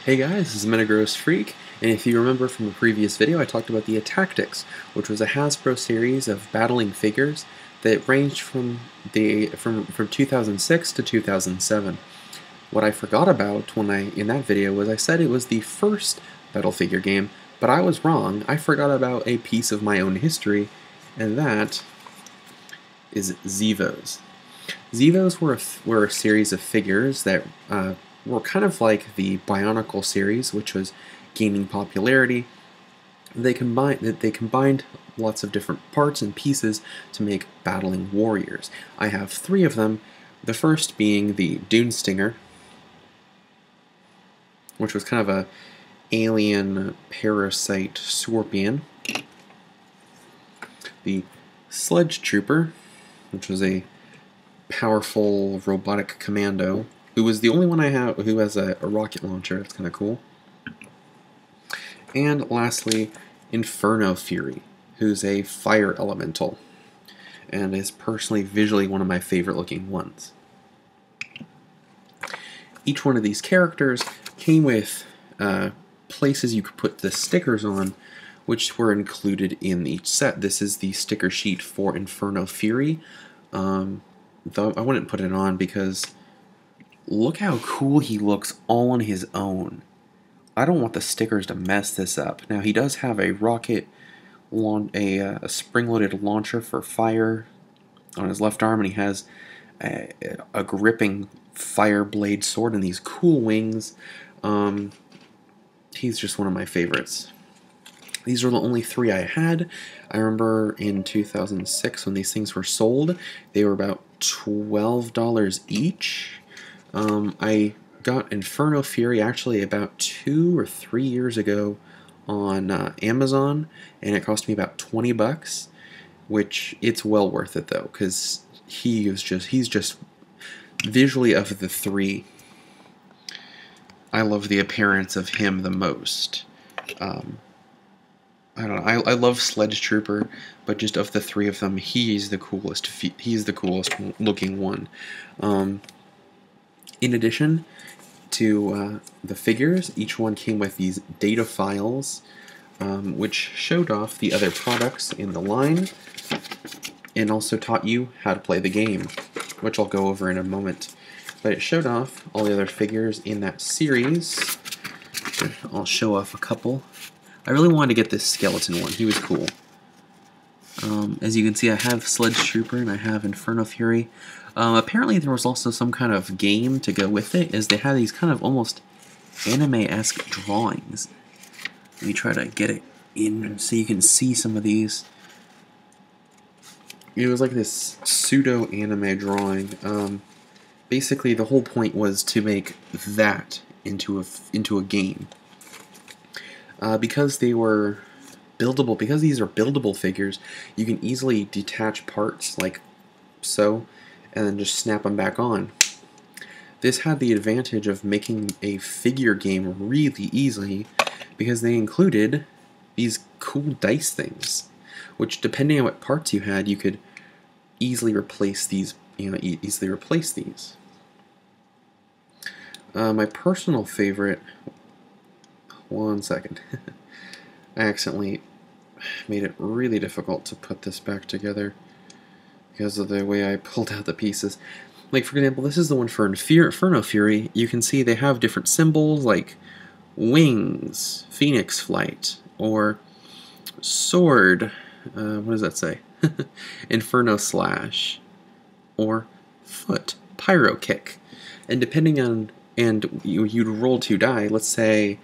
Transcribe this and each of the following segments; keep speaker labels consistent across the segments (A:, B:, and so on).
A: Hey guys, this is Metagross Freak, and if you remember from a previous video, I talked about the Tactics, which was a Hasbro series of battling figures that ranged from 2006 to 2007. What I forgot about in that video was I said it was the first battle figure game, but I was wrong. I forgot about a piece of my own history, and that is Xevoz. Xevoz were a series of figures that were kind of like the Bionicle series, which was gaining popularity. They combined lots of different parts and pieces to make battling warriors. I have three of them. The first being the Dune Stinger, which was kind of a alien parasite scorpion. The Sledge Trooper, which was a powerful robotic commando, who was the only one I have who has a rocket launcher. It's kind of cool. And lastly, Inferno Fury, who's a fire elemental, and is personally visually one of my favorite looking ones. Each one of these characters came with places you could put the stickers on, which were included in each set. This is the sticker sheet for Inferno Fury. Though I wouldn't put it on because look how cool he looks all on his own. I don't want the stickers to mess this up. Now he does have a a spring-loaded launcher for fire on his left arm, and he has a gripping fire blade sword and these cool wings. He's just one of my favorites. These are the only three I had. I remember in 2006 when these things were sold, they were about $12 each. I got Inferno Fury actually about 2 or 3 years ago on Amazon, and it cost me about 20 bucks, which it's well worth it though, because he's just visually, of the three, I love the appearance of him the most. I don't know. I love Sledge Trooper, but just of the three of them, he's the coolest. He's the coolest looking one. In addition to the figures, each one came with these data files, which showed off the other products in the line, and also taught you how to play the game, which I'll go over in a moment. But it showed off all the other figures in that series. I'll show off a couple. I really wanted to get this skeleton one. He was cool. As you can see, I have Sledge Trooper and I have Inferno Fury. Apparently there was also some kind of game to go with it, as they had these kind of almost anime-esque drawings. Let me try to get it in so you can see some of these. It was like this pseudo-anime drawing. Basically, the whole point was to make that into a game. Because they were buildable, because these are buildable figures, you can easily detach parts like so, and then just snap them back on. This had the advantage of making a figure game really easily, because they included these cool dice things, which depending on what parts you had, you could easily replace these. My personal favorite. One second. I accidentally made it really difficult to put this back together because of the way I pulled out the pieces. Like, for example, this is the one for Inferno Fury. You can see they have different symbols like wings, phoenix flight, or sword. What does that say? Inferno slash, or foot, pyro kick. And depending on, you'd roll 2 die. Let's say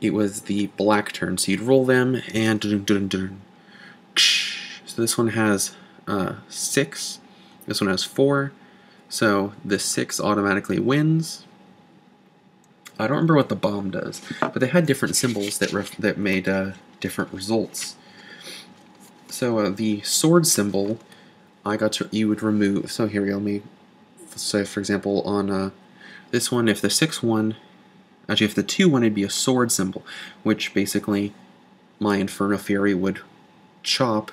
A: it was the black turn, so you'd roll them, and so this one has 6, this one has 4, so the 6 automatically wins. I don't remember what the bomb does, but they had different symbols that made different results. So the sword symbol, you would remove. So here we go. Let me say, for example, on this one, if the 6 won. Actually, if the 2 won, it'd be a sword symbol, which basically my Inferno Fury would chop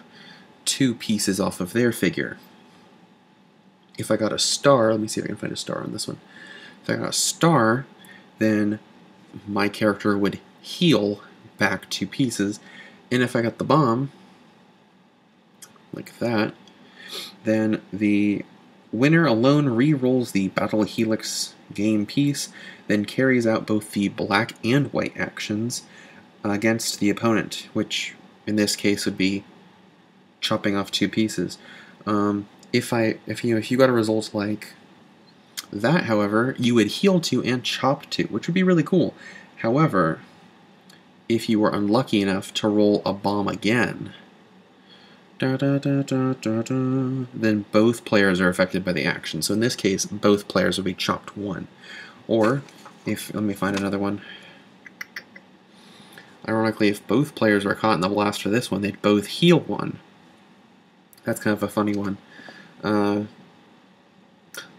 A: 2 pieces off of their figure. If I got a star, let me see if I can find a star on this one. If I got a star, then my character would heal back 2 pieces, and if I got the bomb, like that, then the winner alone re-rolls the Battle Helix game piece, then carries out both the black and white actions against the opponent, which in this case would be chopping off 2 pieces. If you got a result like that, however, you would heal 2 and chop 2, which would be really cool. However, if you were unlucky enough to roll a bomb again, then both players are affected by the action. So in this case, both players would be chopped 1. Or, let me find another one. Ironically, if both players were caught in the blast for this one, they'd both heal 1. That's kind of a funny one.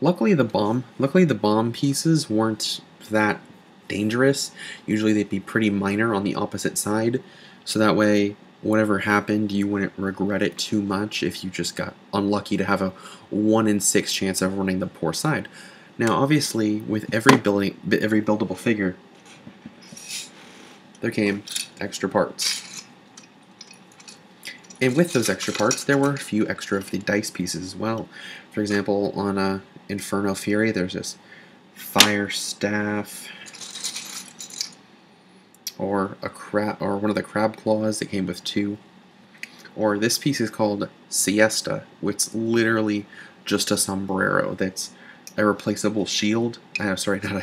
A: Luckily the bomb pieces weren't that dangerous. Usually they'd be pretty minor on the opposite side, so that way whatever happened, you wouldn't regret it too much if you just got unlucky to have a 1 in 6 chance of running the poor side. Now obviously with every buildable figure there came extra parts. And with those extra parts, there were a few extra of the dice pieces as well. For example, on Inferno Fury, there's this fire staff, or one of the crab claws that came with 2. Or this piece is called Siesta, which is literally just a sombrero that's a replaceable shield. Sorry, not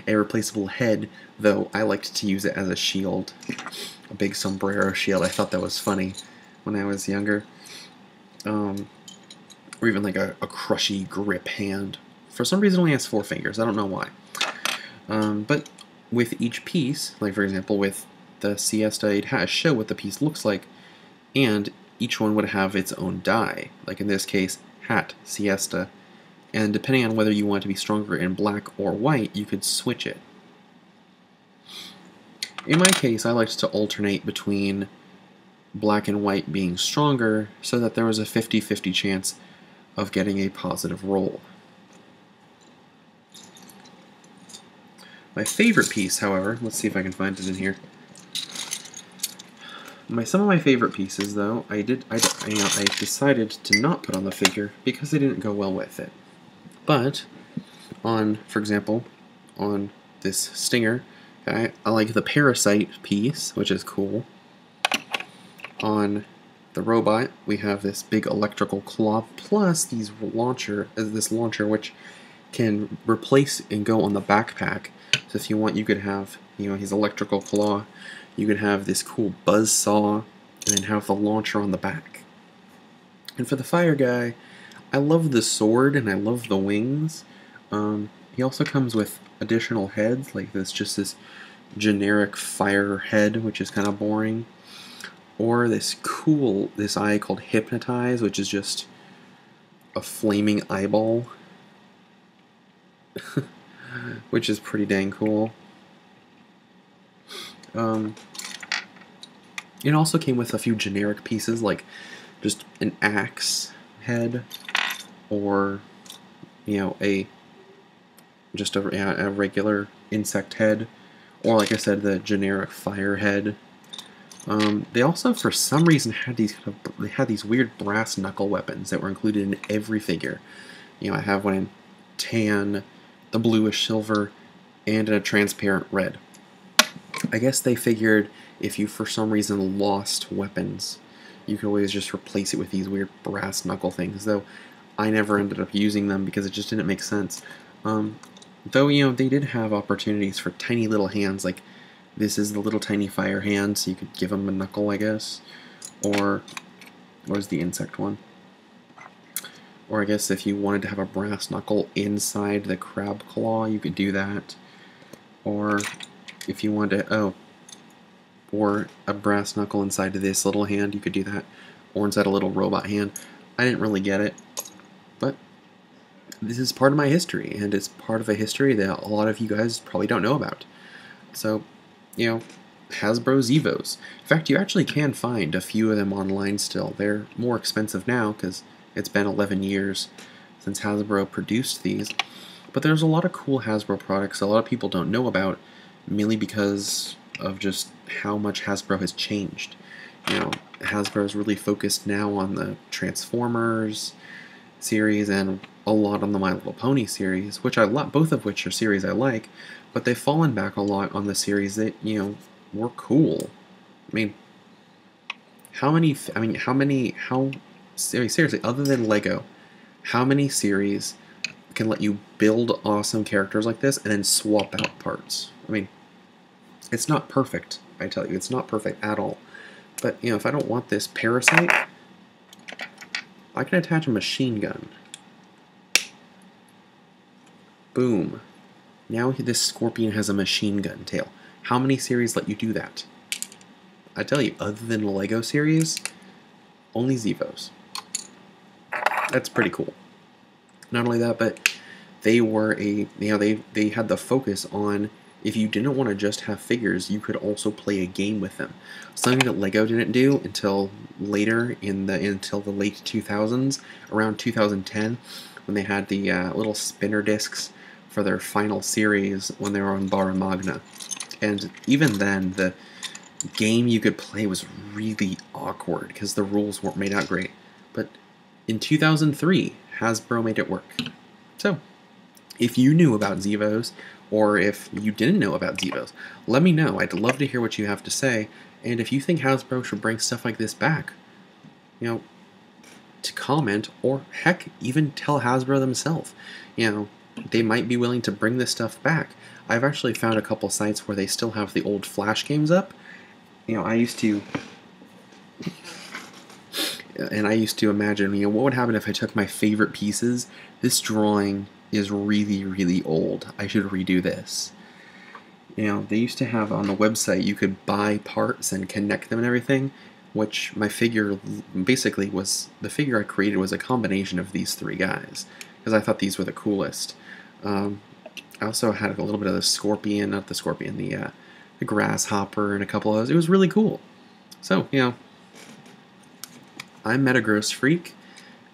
A: a replaceable head, though I liked to use it as a shield. A big sombrero shield. I thought that was funny when I was younger. Or even like a crushy grip hand. For some reason it only has 4 fingers. I don't know why. But with each piece, like for example with the Siesta, it has show what the piece looks like, and each one would have its own die. Like in this case, hat, Siesta. And depending on whether you want to be stronger in black or white, you could switch it. In my case, I liked to alternate between black and white being stronger so that there was a 50-50 chance of getting a positive roll. My favorite piece, however, let's see if I can find it in here. Some of my favorite pieces, though, I decided to not put on the figure because they didn't go well with it. But for example, on this Stinger, okay, I like the Parasite piece, which is cool. On the robot, we have this big electrical claw, plus this launcher, which can replace and go on the backpack. So if you want, you could have, his electrical claw, you could have this cool buzz saw, and then have the launcher on the back. And for the fire guy, I love the sword and I love the wings. He also comes with additional heads, like this generic fire head, which is kind of boring. Or this eye called Hypnotize, which is just a flaming eyeball. Which is pretty dang cool. It also came with a few generic pieces, like just an axe head, or a regular insect head, or like I said, the generic fire head. They also, for some reason, had these weird brass knuckle weapons that were included in every figure. I have one in tan, the bluish silver, and in a transparent red. I guess they figured if you for some reason lost weapons, you could always just replace it with these weird brass knuckle things, though I never ended up using them because it just didn't make sense. Though, they did have opportunities for tiny little hands, like this is the little tiny fire hand, so you could give them a knuckle, I guess. Or, what was the insect one? Or I guess if you wanted to have a brass knuckle inside the crab claw, you could do that. Or if you wanted to, or a brass knuckle inside of this little hand, you could do that. Or inside a little robot hand. I didn't really get it, but this is part of my history, and it's part of a history that a lot of you guys probably don't know about. So, Hasbro Xevoz. In fact, you actually can find a few of them online still. They're more expensive now because it's been 11 years since Hasbro produced these. But there's a lot of cool Hasbro products a lot of people don't know about, mainly because of just how much Hasbro has changed. You know, Hasbro is really focused now on the Transformers series and a lot on the My Little Pony series, which I love, both of which are series I like, but they've fallen back a lot on the series that, you know, were cool. I mean, seriously, other than Lego, how many series can let you build awesome characters like this and then swap out parts? I mean, it's not perfect, I tell you, it's not perfect at all. But, you know, if I don't want this parasite, I can attach a machine gun. Boom. Now this scorpion has a machine gun tail. How many series let you do that? I tell you, other than the Lego series, only Xevoz. That's pretty cool. Not only that, but they were they had the focus on, if you didn't want to just have figures, you could also play a game with them. Something that Lego didn't do until later until the late 2000s, around 2010, when they had the little spinner discs for their final series when they were on Barra Magna. And even then, the game you could play was really awkward because the rules weren't made out great. But in 2003, Hasbro made it work. So, if you knew about Xevoz, or if you didn't know about Xevoz, let me know. I'd love to hear what you have to say. And if you think Hasbro should bring stuff like this back, you know, to comment, or heck, even tell Hasbro themselves, you know, they might be willing to bring this stuff back. I've actually found a couple sites where they still have the old Flash games up. You know, I used to imagine, you know, what would happen if I took my favorite pieces? This drawing is really, really old. I should redo this. You know, they used to have on the website, you could buy parts and connect them and everything, which my figure basically was, the figure I created was a combination of these three guys, because I thought these were the coolest. I also had a little bit of the scorpion, not the scorpion, the grasshopper and a couple of those. It was really cool. So, you know, I'm Metagross Freak,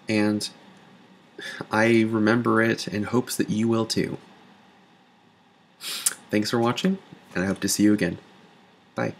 A: and I remember it in hopes that you will too. Thanks for watching, and I hope to see you again. Bye.